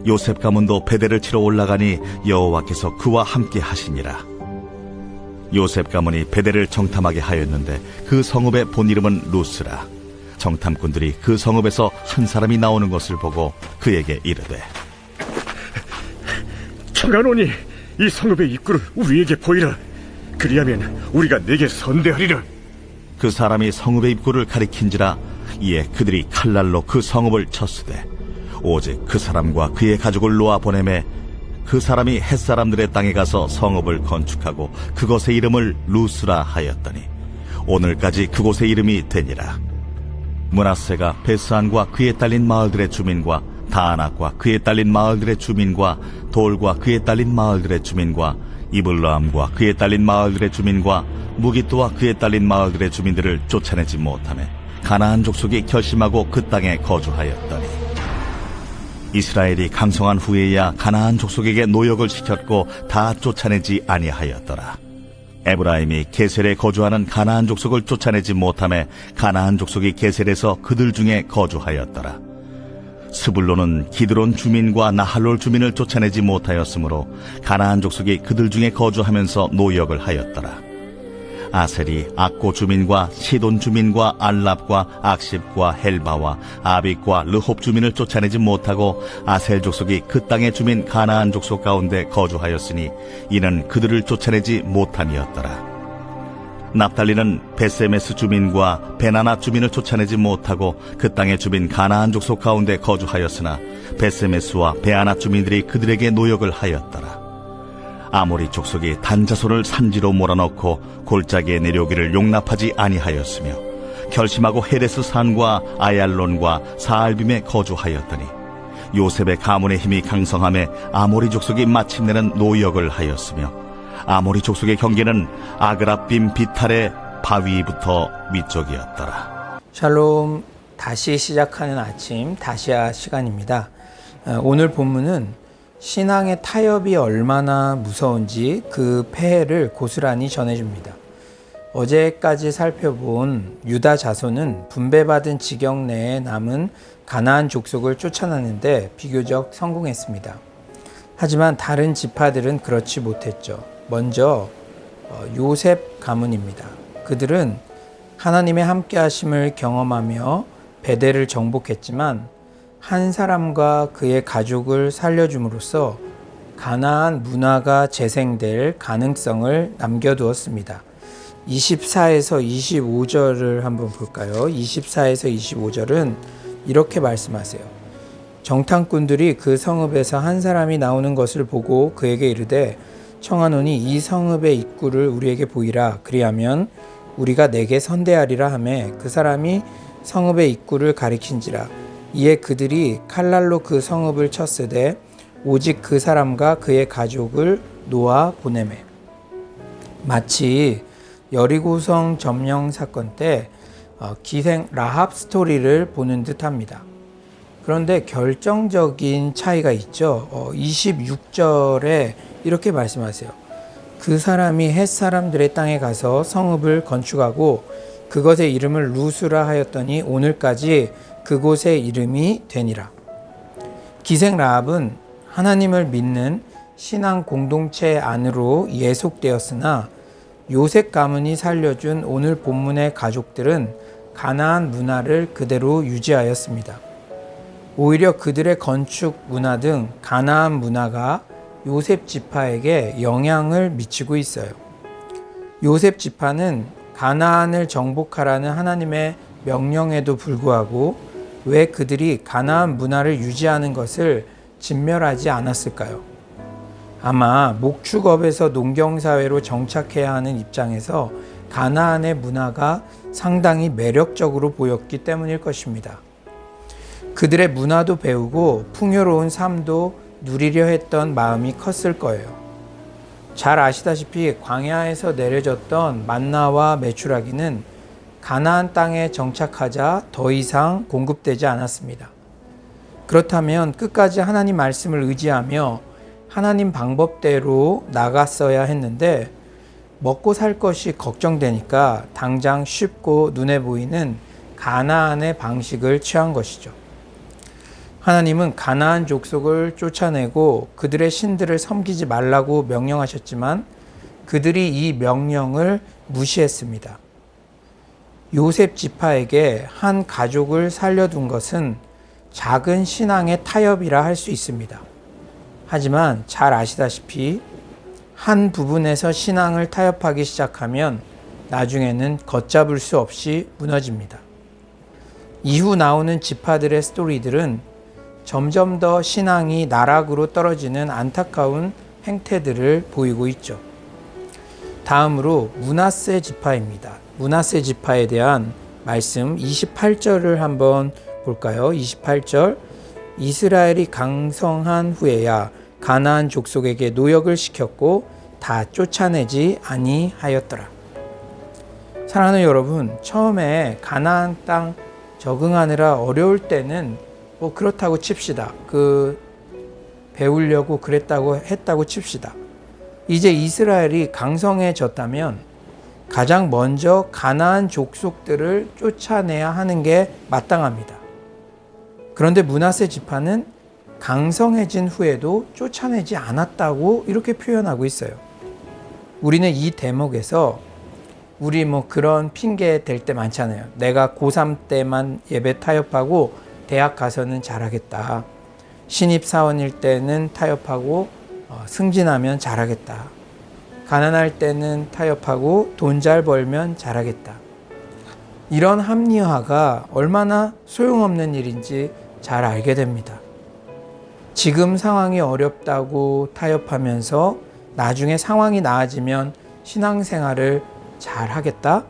요셉 가문도 베델을 치러 올라가니 여호와께서 그와 함께 하시니라. 요셉 가문이 베델을 정탐하게 하였는데 그 성읍의 본 이름은 루스라. 정탐꾼들이 그 성읍에서 한 사람이 나오는 것을 보고 그에게 이르되, 청하노니 이 성읍의 입구를 우리에게 보이라. 그리하면 우리가 네게 선대하리라. 그 사람이 성읍의 입구를 가리킨지라. 이에 그들이 칼날로 그 성읍을 쳤으되 오직 그 사람과 그의 가족을 놓아 보내매 그 사람이 햇사람들의 땅에 가서 성읍을 건축하고 그것의 이름을 루스라 하였더니 오늘까지 그곳의 이름이 되니라. 므낫세가 베스안과 그에 딸린 마을들의 주민과 다안악과 그에 딸린 마을들의 주민과 돌과 그에 딸린 마을들의 주민과 이블라함과 그에 딸린 마을들의 주민과 무기또와 그에 딸린 마을들의 주민들을 쫓아내지 못하며 가나안 족속이 결심하고 그 땅에 거주하였더니 이스라엘이 강성한 후에야 가나안 족속에게 노역을 시켰고 다 쫓아내지 아니하였더라. 에브라임이 게셀에 거주하는 가나안 족속을 쫓아내지 못하며 가나안 족속이 게셀에서 그들 중에 거주하였더라. 스불론은 기드론 주민과 나할롤 주민을 쫓아내지 못하였으므로 가나안 족속이 그들 중에 거주하면서 노역을 하였더라. 아셀이 악고 주민과 시돈 주민과 알랍과 악십과 헬바와 아빅과 르홉 주민을 쫓아내지 못하고 아셀 족속이 그 땅의 주민 가나안 족속 가운데 거주하였으니 이는 그들을 쫓아내지 못함이었더라. 납달리는 베세메스 주민과 베나낫 주민을 쫓아내지 못하고 그 땅의 주민 가나안 족속 가운데 거주하였으나 베세메스와 베아낫 주민들이 그들에게 노역을 하였더라. 아모리 족속이 단자손을 산지로 몰아넣고 골짜기에 내려오기를 용납하지 아니하였으며 결심하고 헤레스 산과 아얄론과 사알빔에 거주하였더니 요셉의 가문의 힘이 강성함에 아모리 족속이 마침내는 노역을 하였으며 아모리 족속의 경계는 아그라빔 비탈의 바위부터 위쪽이었더라. 샬롬, 다시 시작하는 아침 다시아 시간입니다. 오늘 본문은 신앙의 타협이 얼마나 무서운지 그 폐해를 고스란히 전해줍니다. 어제까지 살펴본 유다 자손은 분배받은 지경 내에 남은 가나안 족속을 쫓아내는데 비교적 성공했습니다. 하지만 다른 지파들은 그렇지 못했죠. 먼저 요셉 가문입니다. 그들은 하나님의 함께하심을 경험하며 베델을 정복했지만 한 사람과 그의 가족을 살려줌으로써 가나안 문화가 재생될 가능성을 남겨두었습니다. 24에서 25절을 한번 볼까요? 24에서 25절은 이렇게 말씀하세요. 정탐꾼들이 그 성읍에서 한 사람이 나오는 것을 보고 그에게 이르되 청하노니 이 성읍의 입구를 우리에게 보이라. 그리하면 우리가 내게 선대하리라 하매 그 사람이 성읍의 입구를 가리킨지라. 이에 그들이 칼날로 그 성읍을 쳤으되 오직 그 사람과 그의 가족을 놓아 보내매. 마치 여리고성 점령 사건 때 기생 라합 스토리를 보는 듯합니다. 그런데 결정적인 차이가 있죠. 26절에 이렇게 말씀하세요. 그 사람이 헷 사람들의 땅에 가서 성읍을 건축하고 그것의 이름을 루스라 하였더니 오늘까지 그곳의 이름이 되니라. 기생 라합은 하나님을 믿는 신앙 공동체 안으로 예속되었으나 요셉 가문이 살려준 오늘 본문의 가족들은 가나안 문화를 그대로 유지하였습니다. 오히려 그들의 건축 문화 등 가나안 문화가 요셉 지파에게 영향을 미치고 있어요. 요셉 지파는 가나안을 정복하라는 하나님의 명령에도 불구하고 왜 그들이 가나안 문화를 유지하는 것을 진멸하지 않았을까요? 아마 목축업에서 농경사회로 정착해야 하는 입장에서 가나안의 문화가 상당히 매력적으로 보였기 때문일 것입니다. 그들의 문화도 배우고 풍요로운 삶도 누리려 했던 마음이 컸을 거예요. 잘 아시다시피 광야에서 내려졌던 만나와 메추라기는 가나안 땅에 정착하자 더 이상 공급되지 않았습니다. 그렇다면 끝까지 하나님 말씀을 의지하며 하나님 방법대로 나갔어야 했는데 먹고 살 것이 걱정되니까 당장 쉽고 눈에 보이는 가나안의 방식을 취한 것이죠. 하나님은 가나안 족속을 쫓아내고 그들의 신들을 섬기지 말라고 명령하셨지만 그들이 이 명령을 무시했습니다. 요셉 지파에게 한 가족을 살려둔 것은 작은 신앙의 타협이라 할 수 있습니다. 하지만 잘 아시다시피 한 부분에서 신앙을 타협하기 시작하면 나중에는 걷잡을 수 없이 무너집니다. 이후 나오는 지파들의 스토리들은 점점 더 신앙이 나락으로 떨어지는 안타까운 행태들을 보이고 있죠. 다음으로 므낫세 지파입니다. 므낫세 지파에 대한 말씀 28절을 한번 볼까요? 28절 이스라엘이 강성한 후에야 가나안 족속에게 노역을 시켰고 다 쫓아내지 아니하였더라. 사랑하는 여러분, 처음에 가나안 땅 적응하느라 어려울 때는 뭐 그렇다고 칩시다. 배우려고 했다고 칩시다. 이제 이스라엘이 강성해졌다면 가장 먼저 가나안 족속들을 쫓아내야 하는 게 마땅합니다. 그런데 므낫세 지파는 강성해진 후에도 쫓아내지 않았다고 이렇게 표현하고 있어요. 우리는 이 대목에서 우리 그런 핑계 댈 때 많잖아요. 내가 고3 때만 예배 타협하고 대학 가서는 잘하겠다. 신입사원일 때는 타협하고 승진하면 잘하겠다. 가난할 때는 타협하고 돈 잘 벌면 잘하겠다. 이런 합리화가 얼마나 소용없는 일인지 잘 알게 됩니다. 지금 상황이 어렵다고 타협하면서 나중에 상황이 나아지면 신앙생활을 잘 하겠다?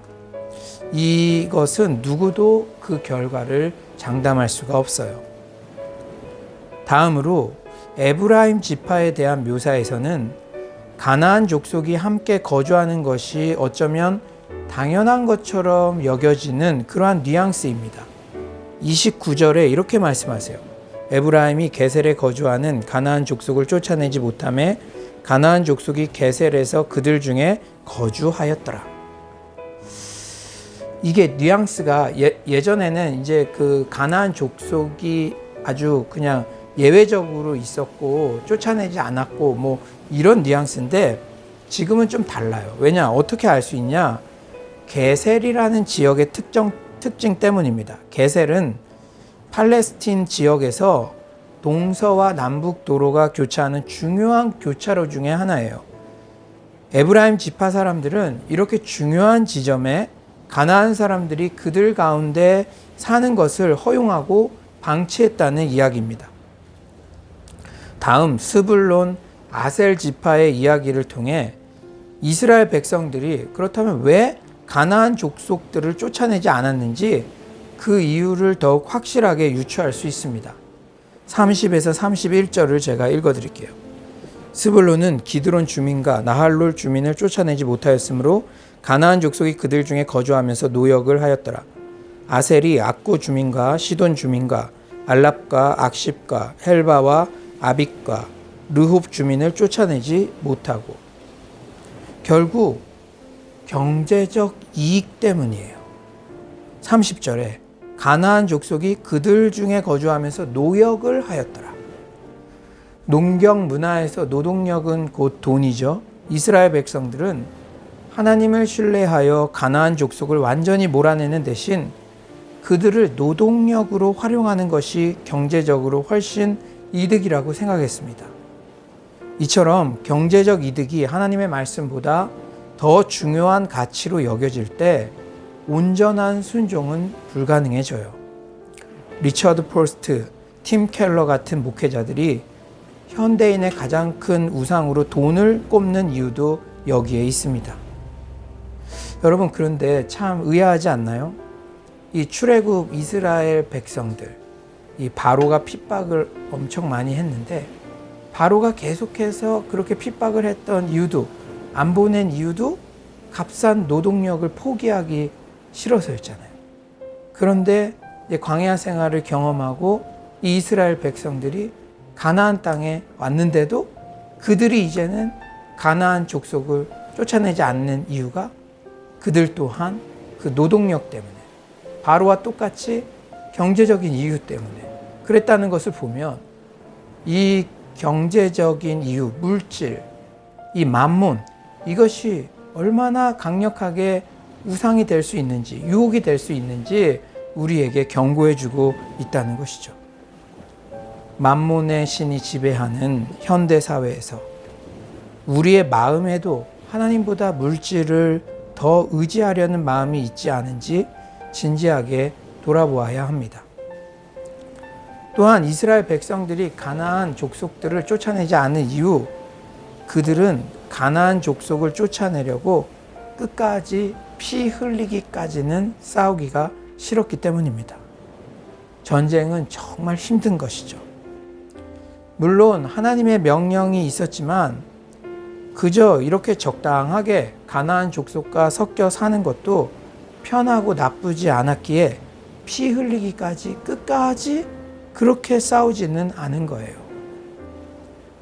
이것은 누구도 그 결과를 장담할 수가 없어요. 다음으로 에브라임 지파에 대한 묘사에서는 가나안 족속이 함께 거주하는 것이 어쩌면 당연한 것처럼 여겨지는 그러한 뉘앙스입니다. 29절에 이렇게 말씀하세요. 에브라임이 게셀에 거주하는 가나안 족속을 쫓아내지 못하매 가나안 족속이 게셀에서 그들 중에 거주하였더라. 이게 뉘앙스가 예전에는 이제 그 가나안 족속이 아주 그냥 예외적으로 있었고 쫓아내지 않았고 이런 뉘앙스인데 지금은 좀 달라요. 왜냐? 어떻게 알 수 있냐? 게셀이라는 지역의 특징 때문입니다. 게셀은 팔레스틴 지역에서 동서와 남북 도로가 교차하는 중요한 교차로 중에 하나예요. 에브라임 지파 사람들은 이렇게 중요한 지점에 가나안 사람들이 그들 가운데 사는 것을 허용하고 방치했다는 이야기입니다. 다음 스불론 아셀 지파의 이야기를 통해 이스라엘 백성들이 그렇다면 왜 가나안 족속들을 쫓아내지 않았는지 그 이유를 더욱 확실하게 유추할 수 있습니다. 30에서 31절을 제가 읽어드릴게요. 스불론은 기드론 주민과 나할롤 주민을 쫓아내지 못하였으므로 가나안 족속이 그들 중에 거주하면서 노역을 하였더라. 아셀이 악구 주민과 시돈 주민과 알랍과 악십과 헬바와 아빅과 르홉 주민을 쫓아내지 못하고 결국 경제적 이익 때문이에요. 30절에 가나안 족속이 그들 중에 거주하면서 노역을 하였더라. 농경 문화에서 노동력은 곧 돈이죠. 이스라엘 백성들은 하나님을 신뢰하여 가나안 족속을 완전히 몰아내는 대신 그들을 노동력으로 활용하는 것이 경제적으로 훨씬 이득이라고 생각했습니다. 이처럼 경제적 이득이 하나님의 말씀보다 더 중요한 가치로 여겨질 때 온전한 순종은 불가능해져요. 리처드 포스트, 팀 켈러 같은 목회자들이 현대인의 가장 큰 우상으로 돈을 꼽는 이유도 여기에 있습니다. 여러분, 그런데 참 의아하지 않나요? 이 출애굽 이스라엘 백성들, 이 바로가 핍박을 엄청 많이 했는데 바로가 계속해서 그렇게 핍박을 했던 이유도, 안 보낸 이유도 값싼 노동력을 포기하기 싫어서였잖아요. 그런데 이제 광야 생활을 경험하고 이 이스라엘 백성들이 가나안 땅에 왔는데도 그들이 이제는 가나안 족속을 쫓아내지 않는 이유가 그들 또한 그 노동력 때문에, 바로와 똑같이 경제적인 이유 때문에 그랬다는 것을 보면 이 경제적인 이유, 물질, 이 만몬, 이것이 얼마나 강력하게 우상이 될 수 있는지, 유혹이 될 수 있는지 우리에게 경고해주고 있다는 것이죠. 만몬의 신이 지배하는 현대 사회에서 우리의 마음에도 하나님보다 물질을 더 의지하려는 마음이 있지 않은지 진지하게 돌아보아야 합니다. 또한 이스라엘 백성들이 가나안 족속들을 쫓아내지 않은 이유, 그들은 가나안 족속을 쫓아내려고 끝까지 피 흘리기까지는 싸우기가 싫었기 때문입니다. 전쟁은 정말 힘든 것이죠. 물론 하나님의 명령이 있었지만 그저 이렇게 적당하게 가나안 족속과 섞여 사는 것도 편하고 나쁘지 않았기에 피 흘리기까지 끝까지 그렇게 싸우지는 않은 거예요.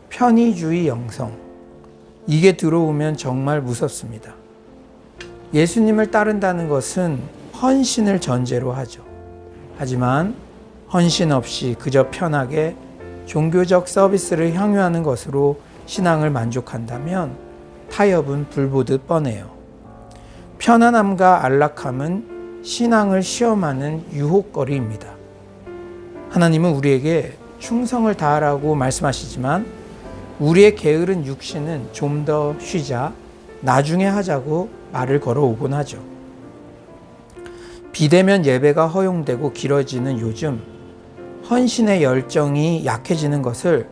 편의주의 영성, 이게 들어오면 정말 무섭습니다. 예수님을 따른다는 것은 헌신을 전제로 하죠. 하지만 헌신 없이 그저 편하게 종교적 서비스를 향유하는 것으로 신앙을 만족한다면 타협은 불보듯 뻔해요. 편안함과 안락함은 신앙을 시험하는 유혹거리입니다. 하나님은 우리에게 충성을 다하라고 말씀하시지만 우리의 게으른 육신은 좀 더 쉬자, 나중에 하자고 말을 걸어오곤 하죠. 비대면 예배가 허용되고 길어지는 요즘 헌신의 열정이 약해지는 것을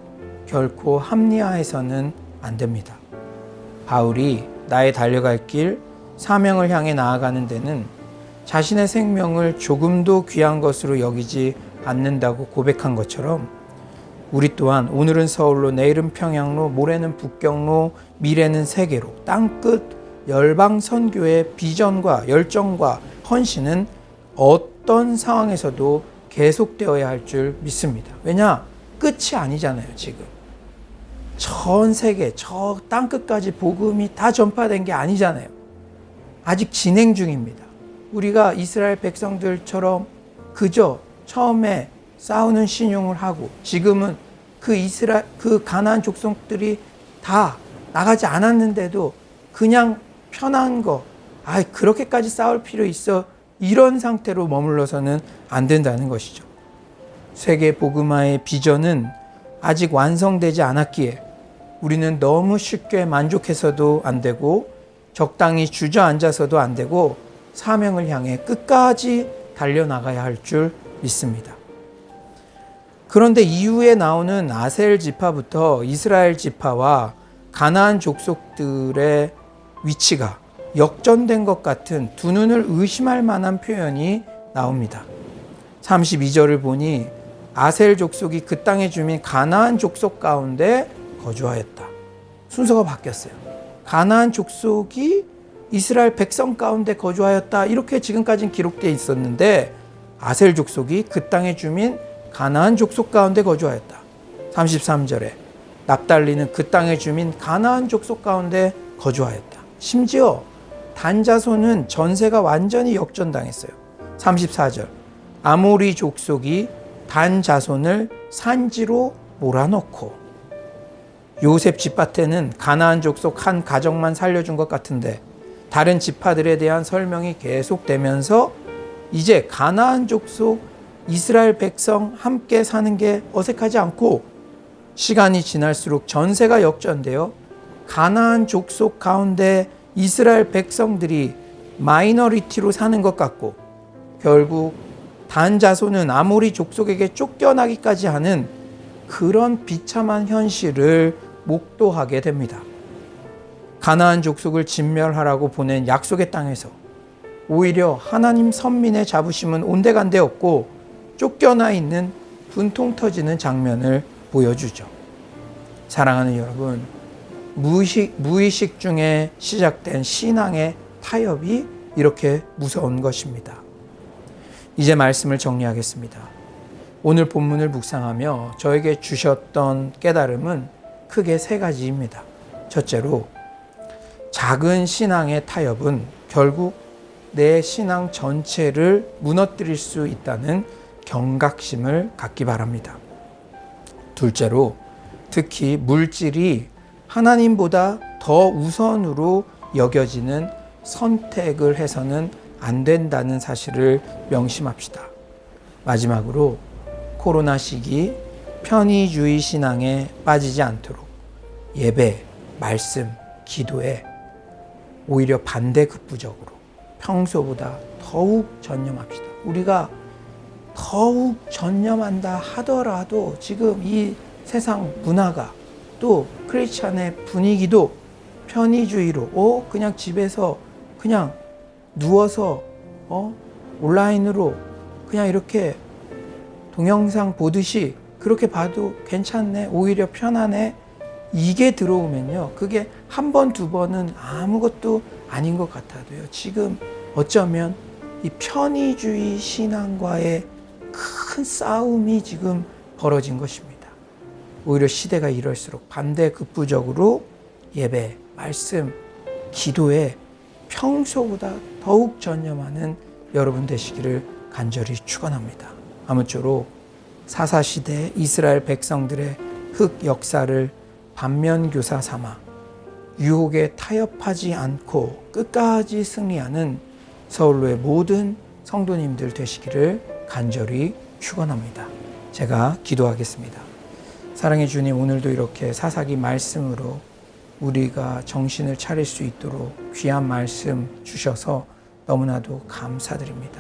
결코 합리화해서는 안 됩니다. 바울이 나의 달려갈 길, 사명을 향해 나아가는 데는 자신의 생명을 조금도 귀한 것으로 여기지 않는다고 고백한 것처럼 우리 또한 오늘은 서울로, 내일은 평양로, 모레는 북경로, 미래는 세계로 땅끝 열방 선교의 비전과 열정과 헌신은 어떤 상황에서도 계속되어야 할 줄 믿습니다. 왜냐? 끝이 아니잖아요, 지금. 전 세계, 저 땅끝까지 복음이 다 전파된 게 아니잖아요. 아직 진행 중입니다. 우리가 이스라엘 백성들처럼 그저 처음에 싸우는 신용을 하고 지금은 그 가나안 족속들이 다 나가지 않았는데도 그냥 편한 거, 그렇게까지 싸울 필요 있어, 이런 상태로 머물러서는 안 된다는 것이죠. 세계 복음화의 비전은 아직 완성되지 않았기에 우리는 너무 쉽게 만족해서도 안 되고 적당히 주저앉아서도 안 되고 사명을 향해 끝까지 달려나가야 할 줄 믿습니다. 그런데 이후에 나오는 아셀 지파부터 이스라엘 지파와 가나안 족속들의 위치가 역전된 것 같은 두 눈을 의심할 만한 표현이 나옵니다. 32절을 보니 아셀 족속이 그 땅의 주민 가나안 족속 가운데 거주하였다. 순서가 바뀌었어요. 가나안 족속이 이스라엘 백성 가운데 거주하였다. 이렇게 지금까지는 기록되어 있었는데 아셀 족속이 그 땅의 주민 가나안 족속 가운데 거주하였다. 33절에 납달리는 그 땅의 주민 가나안 족속 가운데 거주하였다. 심지어 단 자손은 전세가 완전히 역전당했어요. 34절 아모리 족속이 단 자손을 산지로 몰아넣고, 요셉 집밭에는 가나안 족속 한 가정만 살려준 것 같은데 다른 지파들에 대한 설명이 계속되면서 이제 가나안 족속 이스라엘 백성 함께 사는 게 어색하지 않고 시간이 지날수록 전세가 역전되어 가나안 족속 가운데 이스라엘 백성들이 마이너리티로 사는 것 같고 결국 단 자손은 아모리 족속에게 쫓겨나기까지 하는 그런 비참한 현실을 목도하게 됩니다. 가나안 족속을 진멸하라고 보낸 약속의 땅에서 오히려 하나님 선민의 자부심은 온데간데 없고 쫓겨나 있는 분통 터지는 장면을 보여주죠. 사랑하는 여러분, 무의식 중에 시작된 신앙의 타협이 이렇게 무서운 것입니다. 이제 말씀을 정리하겠습니다. 오늘 본문을 묵상하며 저에게 주셨던 깨달음은 크게 세 가지입니다. 첫째로, 작은 신앙의 타협은 결국 내 신앙 전체를 무너뜨릴 수 있다는 경각심을 갖기 바랍니다. 둘째로, 특히 물질이 하나님보다 더 우선으로 여겨지는 선택을 해서는 안 된다는 사실을 명심합시다. 마지막으로, 코로나 시기 편의주의 신앙에 빠지지 않도록 예배, 말씀, 기도에 오히려 반대급부적으로 평소보다 더욱 전념합시다. 우리가 더욱 전념한다 하더라도 지금 이 세상 문화가 또 크리스찬의 분위기도 편의주의로 그냥 집에서 그냥 누워서 온라인으로 그냥 이렇게 동영상 보듯이 그렇게 봐도 괜찮네, 오히려 편하네, 이게 들어오면요, 그게 한 번, 두 번은 아무것도 아닌 것 같아도요, 지금 어쩌면 이 편의주의 신앙과의 큰 싸움이 지금 벌어진 것입니다. 오히려 시대가 이럴수록 반대급부적으로 예배, 말씀, 기도에 평소보다 더욱 전념하는 여러분 되시기를 간절히 축원합니다. 아무쪼록 사사시대 이스라엘 백성들의 흑 역사를 반면교사 삼아 유혹에 타협하지 않고 끝까지 승리하는 서울로의 모든 성도님들 되시기를 간절히 축원합니다. 제가 기도하겠습니다. 사랑의 주님, 오늘도 이렇게 사사기 말씀으로 우리가 정신을 차릴 수 있도록 귀한 말씀 주셔서 너무나도 감사드립니다.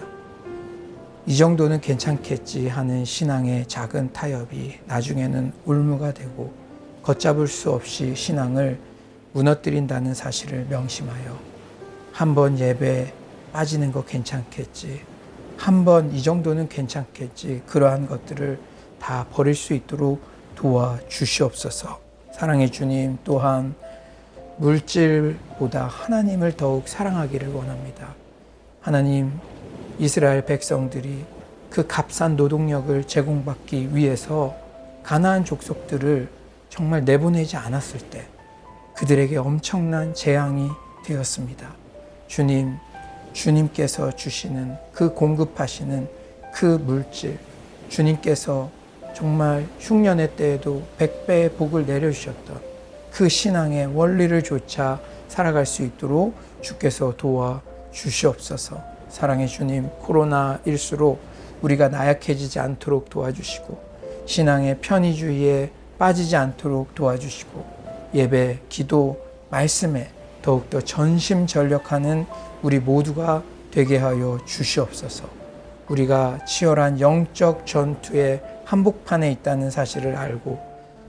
이 정도는 괜찮겠지 하는 신앙의 작은 타협이 나중에는 올무가 되고 걷잡을 수 없이 신앙을 무너뜨린다는 사실을 명심하여 한번 예배 빠지는 거 괜찮겠지, 한번 이 정도는 괜찮겠지, 그러한 것들을 다 버릴 수 있도록 도와주시옵소서. 사랑의 주님, 또한 물질보다 하나님을 더욱 사랑하기를 원합니다. 하나님, 이스라엘 백성들이 그 값싼 노동력을 제공받기 위해서 가나안 족속들을 정말 내보내지 않았을 때 그들에게 엄청난 재앙이 되었습니다. 주님, 주님께서 주시는 그 공급하시는 그 물질, 주님께서 정말 흉년의 때에도 100배의 복을 내려주셨던 그 신앙의 원리를 조차 살아갈 수 있도록 주께서 도와주시옵소서. 사랑의 주님, 코로나일수록 우리가 나약해지지 않도록 도와주시고 신앙의 편의주의에 빠지지 않도록 도와주시고 예배, 기도, 말씀에 더욱더 전심전력하는 우리 모두가 되게 하여 주시옵소서. 우리가 치열한 영적 전투의 한복판에 있다는 사실을 알고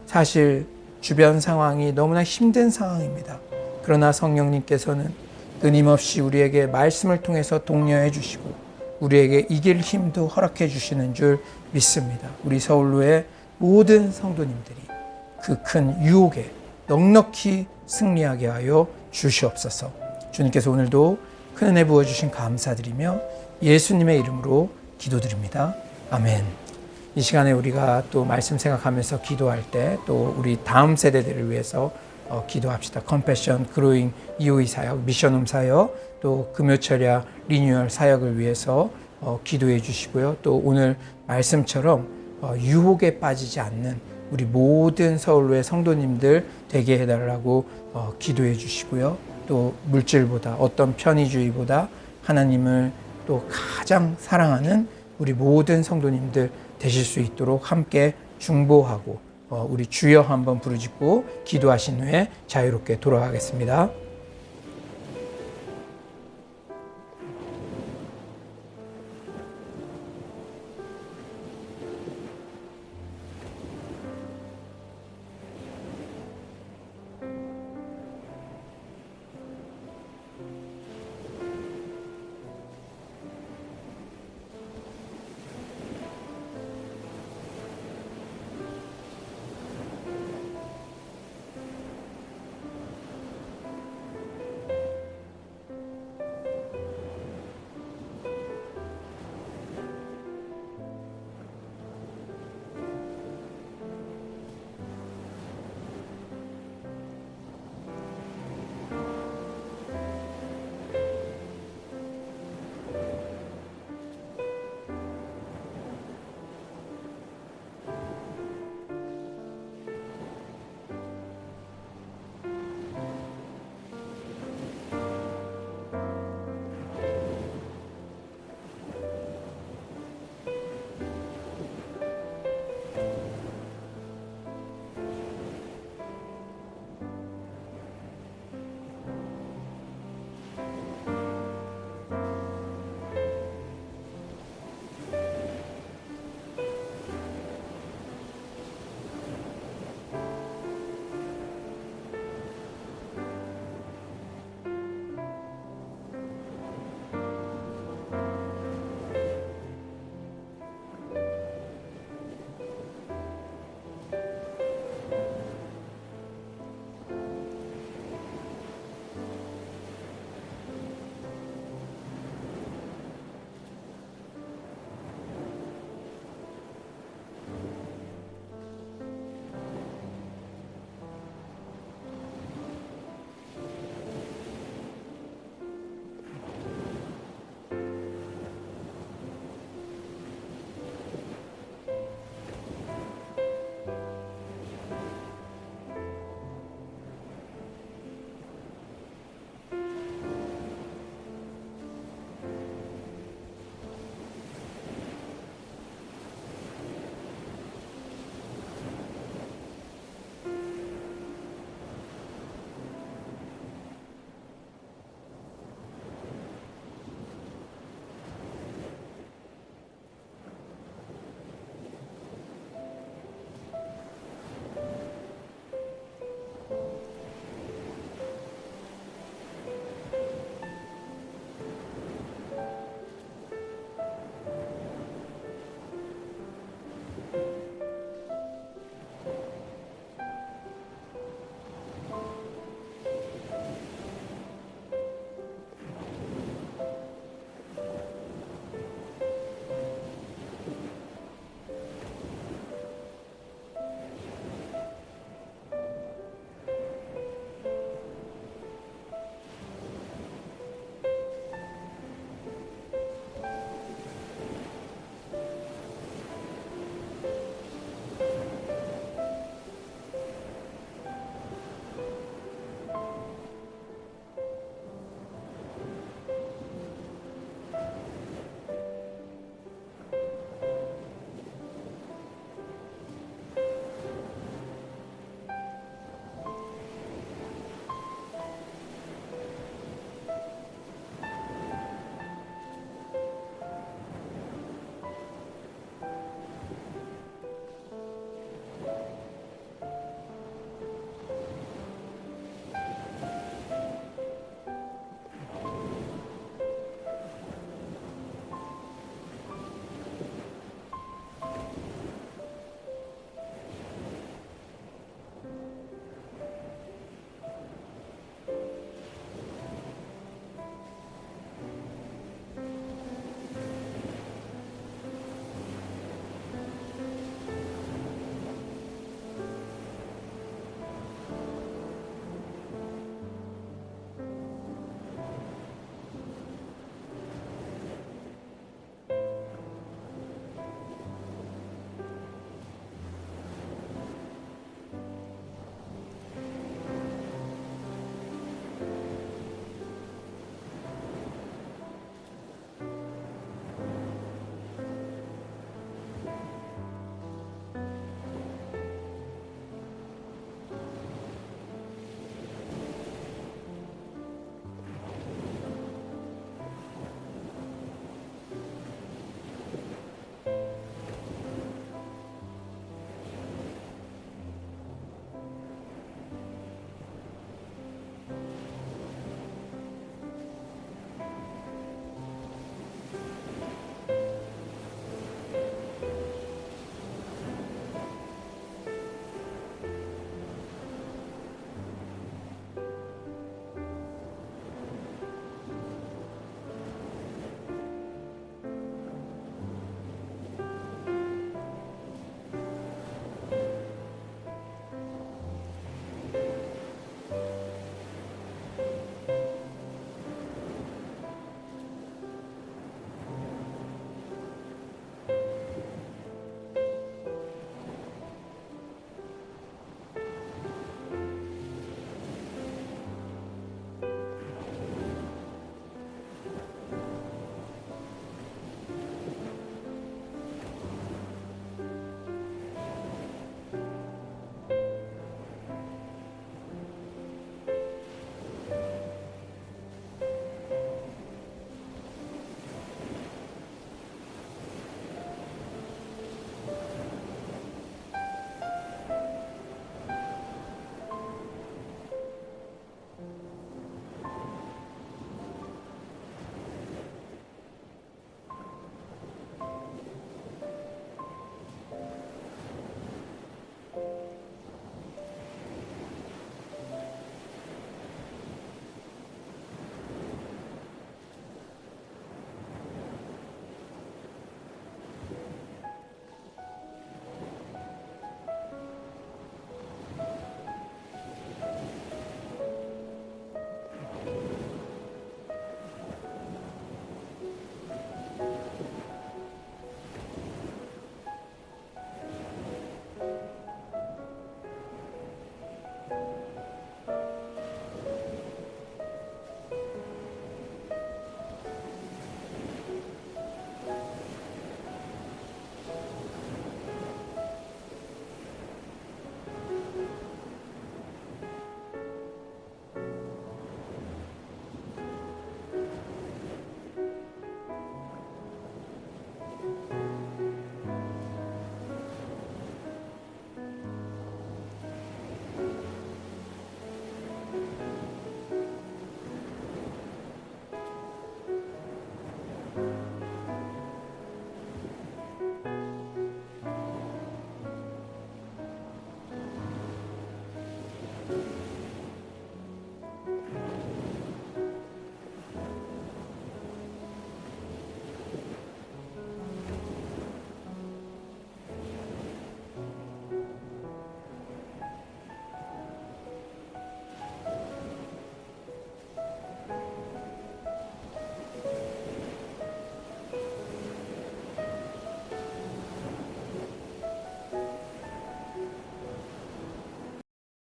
사실 주변 상황이 너무나 힘든 상황입니다. 그러나 성령님께서는 끊임없이 우리에게 말씀을 통해서 독려해 주시고 우리에게 이길 힘도 허락해 주시는 줄 믿습니다. 우리 서울로의 모든 성도님들이 그 큰 유혹에 넉넉히 승리하게 하여 주시옵소서. 주님께서 오늘도 큰 은혜 부어주신 감사드리며 예수님의 이름으로 기도드립니다. 아멘. 이 시간에 우리가 또 말씀 생각하면서 기도할 때 또 우리 다음 세대들을 위해서 기도합시다. 컴패션 그로잉 EOE 사역, 미션홈 사역, 또 금요철야 리뉴얼 사역을 위해서 기도해 주시고요. 또 오늘 말씀처럼 유혹에 빠지지 않는 우리 모든 서울로의 성도님들 되게 해달라고 기도해 주시고요. 또 물질보다 어떤 편의주의보다 하나님을 또 가장 사랑하는 우리 모든 성도님들 되실 수 있도록 함께 중보하고 우리 주여 한번 부르짖고 기도하신 후에 자유롭게 돌아가겠습니다.